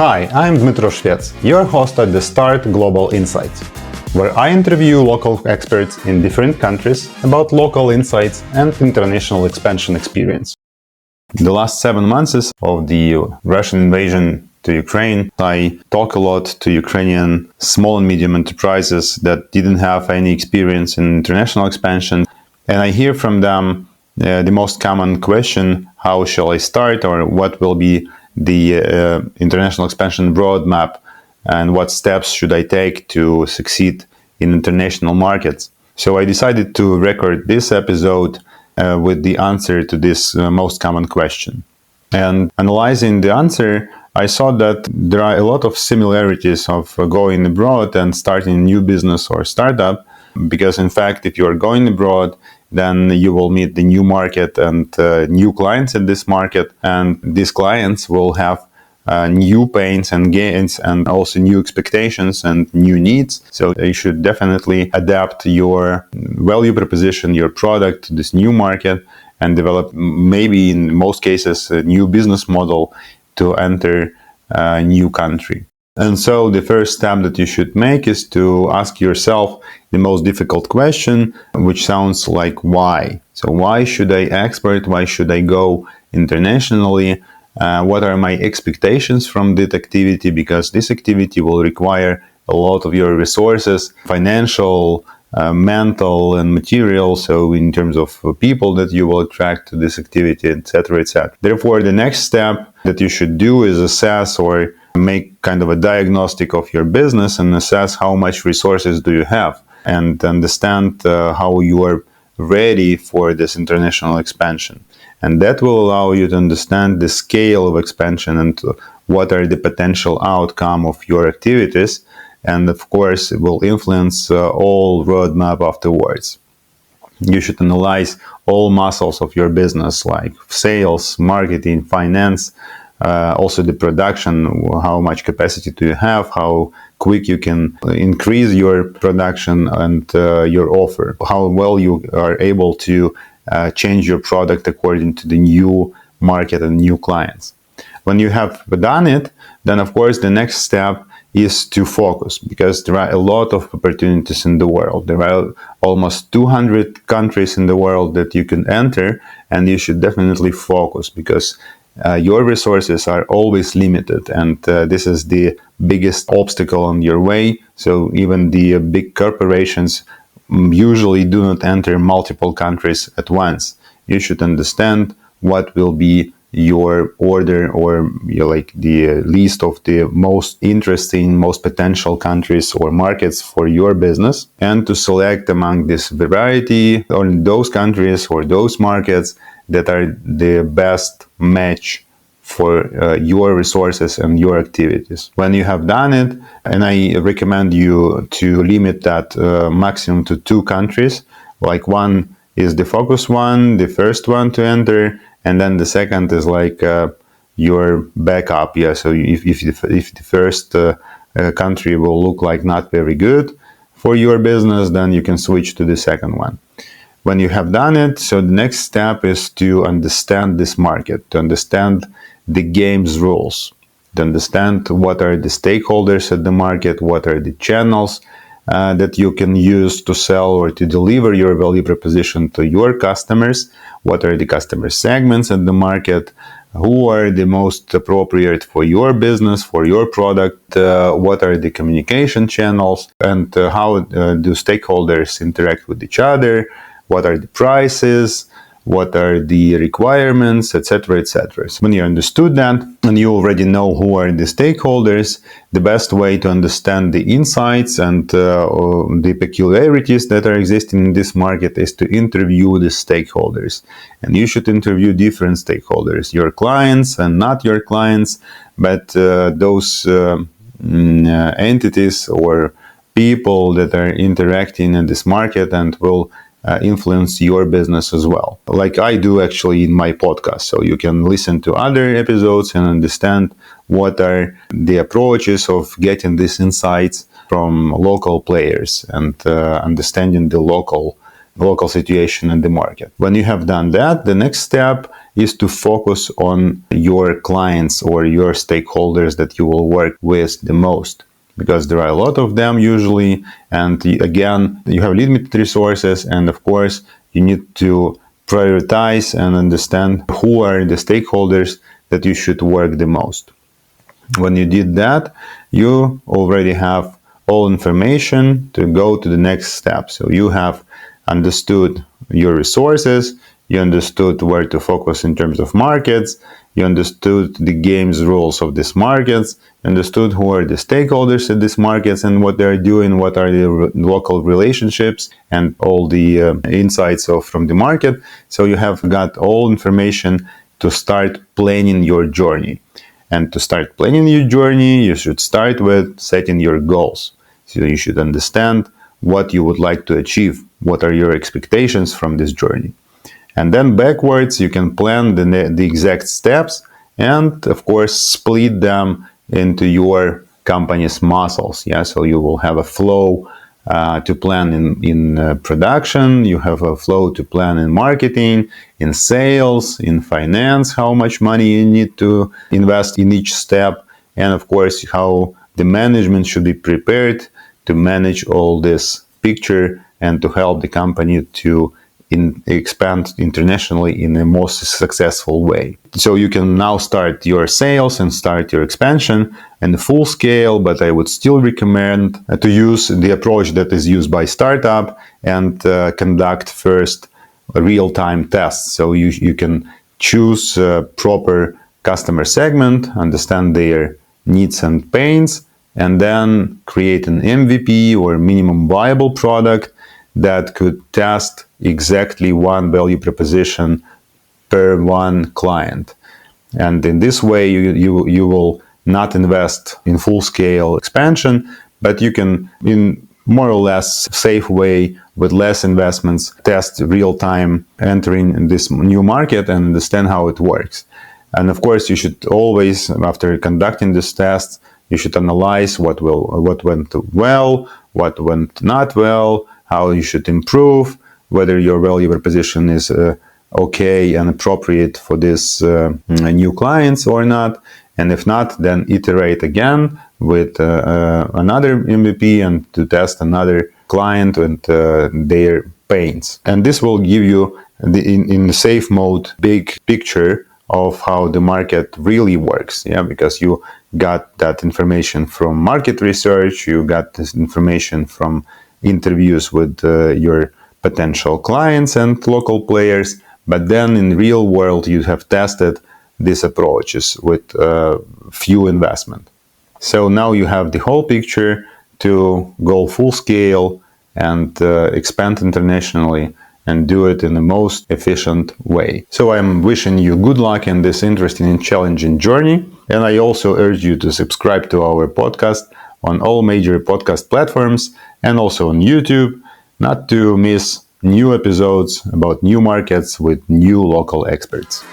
Hi, I'm Dmytro Shvets, your host at the Start Global Insights, where I interview local experts in different countries about local insights and international expansion experience. The last 7 months of the Russian invasion to Ukraine, I talk a lot to Ukrainian small and medium enterprises that didn't have any experience in international expansion. And I hear from them the most common question: how shall I start, or what will be the international expansion roadmap, and what steps should I take to succeed in international markets? So I decided to record this episode with the answer to this most common question. And analyzing the answer, I saw that there are a lot of similarities of going abroad and starting a new business or startup, because in fact, if you are going abroad, then you will meet the new market and new clients in this market, and these clients will have new pains and gains and also new expectations and new needs. So you should definitely adapt your value proposition, your product to this new market, and develop, maybe in most cases, a new business model to enter a new country. And so the first step that you should make is to ask yourself the most difficult question, which sounds like why. So why should I export? Why should I go internationally? What are my expectations from this activity? Because this activity will require a lot of your resources, financial, mental and material, so in terms of people that you will attract to this activity, etc., etc. Therefore, the next step that you should do is assess or make kind of a diagnostic of your business and assess how much resources do you have, and understand how you are ready for this international expansion. And that will allow you to understand the scale of expansion and what are the potential outcome of your activities. And of course, it will influence all roadmap afterwards. You should analyze all muscles of your business, like sales, marketing, finance, also the production, how much capacity do you have, how quick you can increase your production and your offer, how well you are able to change your product according to the new market and new clients. When you have done it, then of course the next step is to focus, because there are a lot of opportunities in the world. There are almost 200 countries in the world that you can enter, and you should definitely focus, because your resources are always limited, and this is the biggest obstacle on your way. So even the big corporations usually do not enter multiple countries at once. You should understand what will be your order, or like the list of the most interesting, most potential countries or markets for your business, and to select among this variety or those countries or those markets that are the best match for your resources and your activities. When you have done it, and I recommend you to limit that maximum to 2 countries, like one is the focus one, the first one to enter, and then the second is like your backup. Yeah, so if the first country will look like not very good for your business, then you can switch to the second one. When you have done it, so the next step is to understand this market, to understand the game's rules, to understand what are the stakeholders at the market, what are the channels that you can use to sell or to deliver your value proposition to your customers, what are the customer segments at the market, who are the most appropriate for your business, for your product, what are the communication channels, and how do stakeholders interact with each other, what are the prices, what are the requirements, etc., etc. So when you understood that, and you already know who are the stakeholders, the best way to understand the insights and the peculiarities that are existing in this market is to interview the stakeholders. And you should interview different stakeholders, your clients and not your clients, but those entities or people that are interacting in this market and will influence your business as well, like I do actually in my podcast. So you can listen to other episodes and understand what are the approaches of getting these insights from local players and understanding the local local situation in the market. When you have done that, the next step is to focus on your clients or your stakeholders that you will work with the most, because there are a lot of them usually, and again, you have limited resources, and of course, you need to prioritize and understand who are the stakeholders that you should work the most. When you did that, you already have all information to go to the next step. So you have understood your resources, you understood where to focus in terms of markets, you understood the game's rules of these markets, understood who are the stakeholders in these markets and what they're doing, what are the local relationships and all the insights from the market. So you have got all information to start planning your journey. And to start planning your journey, you should start with setting your goals. So you should understand what you would like to achieve, what are your expectations from this journey. And then backwards, you can plan the exact steps and, of course, split them into your company's muscles. Yeah, so you will have a flow to plan in production, you have a flow to plan in marketing, in sales, in finance, how much money you need to invest in each step, and of course how the management should be prepared to manage all this picture and to help the company to expand internationally in a most successful way. So you can now start your sales and start your expansion in full scale, but I would still recommend to use the approach that is used by startup and conduct first real-time tests. So you can choose a proper customer segment, understand their needs and pains, and then create an MVP or minimum viable product that could test exactly one value proposition per one client. And in this way, you will not invest in full-scale expansion, but you can, in more or less safe way, with less investments, test real-time entering this new market and understand how it works. And of course, you should always, after conducting this test, you should analyze what went well, what went not well, how you should improve, whether your value proposition is okay and appropriate for this new clients or not. And if not, then iterate again with another MVP and to test another client and their pains. And this will give you, in the safe mode, big picture of how the market really works. Yeah, because you got that information from market research, you got this information from interviews with your potential clients and local players, but then in real world you have tested these approaches with few investment. So now you have the whole picture to go full scale and expand internationally and do it in the most efficient way. So I'm wishing you good luck in this interesting and challenging journey, and I also urge you to subscribe to our podcast on all major podcast platforms and also on YouTube, not to miss new episodes about new markets with new local experts.